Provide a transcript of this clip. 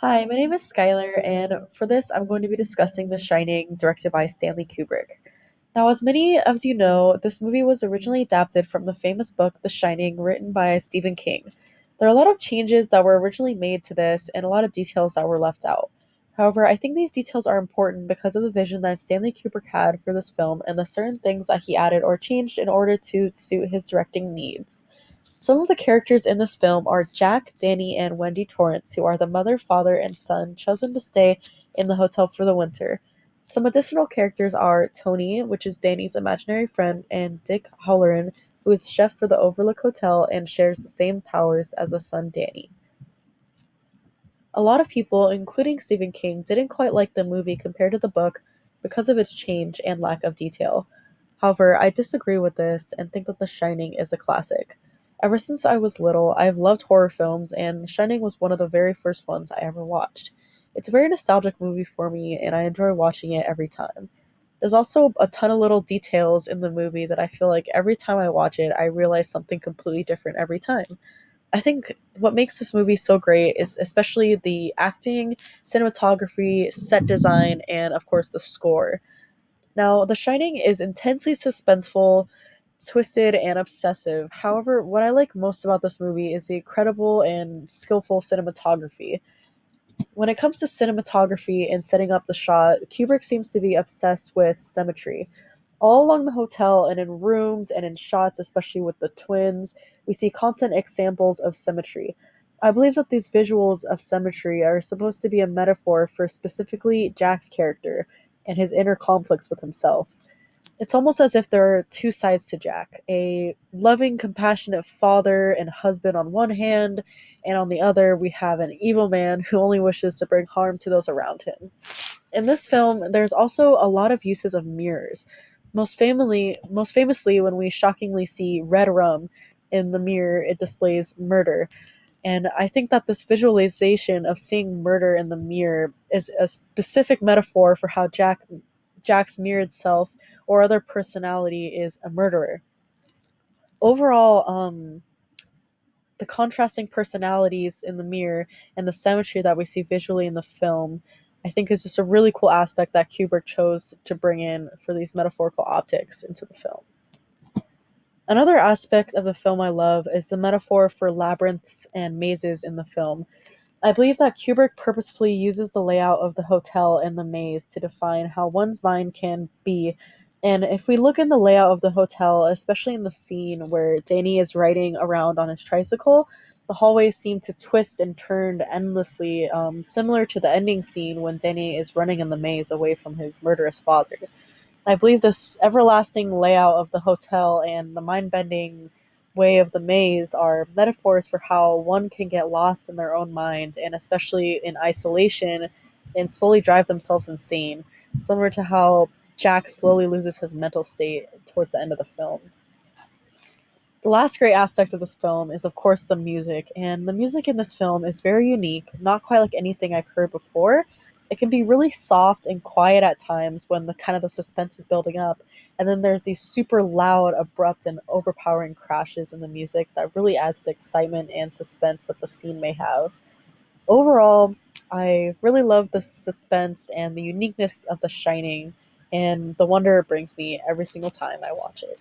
Hi, my name is Skylar, and for this, I'm going to be discussing The Shining, directed by Stanley Kubrick. Now, as many of you know, this movie was originally adapted from the famous book The Shining, written by Stephen King. There are a lot of changes that were originally made to this, and a lot of details that were left out. However, I think these details are important because of the vision that Stanley Kubrick had for this film and the certain things that he added or changed in order to suit his directing needs. Some of the characters in this film are Jack, Danny, and Wendy Torrance, who are the mother, father, and son chosen to stay in the hotel for the winter. Some additional characters are Tony, which is Danny's imaginary friend, and Dick Halloran, who is chef for the Overlook Hotel and shares the same powers as the son Danny. A lot of people, including Stephen King, didn't quite like the movie compared to the book because of its change and lack of detail. However, I disagree with this and think that The Shining is a classic. Ever since I was little, I've loved horror films, and The Shining was one of the very first ones I ever watched. It's a very nostalgic movie for me, and I enjoy watching it every time. There's also a ton of little details in the movie that I feel like every time I watch it, I realize something completely different every time. I think what makes this movie so great is especially the acting, cinematography, set design, and of course the score. Now, The Shining is intensely suspenseful, twisted, and obsessive. However, what I like most about this movie is the incredible and skillful cinematography. When it comes to cinematography and setting up the shot, Kubrick seems to be obsessed with symmetry. All along the hotel and in rooms and in shots, especially with the twins, we see constant examples of symmetry. I believe that these visuals of symmetry are supposed to be a metaphor for specifically Jack's character and his inner conflicts with himself. It's almost as if there are two sides to Jack: a loving, compassionate father and husband on one hand, and on the other, we have an evil man who only wishes to bring harm to those around him. In this film, there's also a lot of uses of mirrors. Most famously, when we shockingly see red rum in the mirror, it displays murder. And I think that this visualization of seeing murder in the mirror is a specific metaphor for how Jack's mirrored self or other personality is a murderer. Overall, the contrasting personalities in the mirror and the symmetry that we see visually in the film, I think is just a really cool aspect that Kubrick chose to bring in for these metaphorical optics into the film. Another aspect of the film I love is the metaphor for labyrinths and mazes in the film. I believe that Kubrick purposefully uses the layout of the hotel and the maze to define how one's mind can be. And if we look in the layout of the hotel, especially in the scene where Danny is riding around on his tricycle, the hallways seem to twist and turn endlessly, similar to the ending scene when Danny is running in the maze away from his murderous father. I believe this everlasting layout of the hotel and the mind-bending way of the maze are metaphors for how one can get lost in their own mind, and especially in isolation, and slowly drive themselves insane, similar to how Jack slowly loses his mental state towards the end of the film. The last great aspect of this film is, of course, the music, and the music in this film is very unique, not quite like anything I've heard before. It can be really soft and quiet at times when the suspense is building up, and then there's these super loud, abrupt, and overpowering crashes in the music that really adds to the excitement and suspense that the scene may have. Overall, I really love the suspense and the uniqueness of The Shining, and the wonder it brings me every single time I watch it.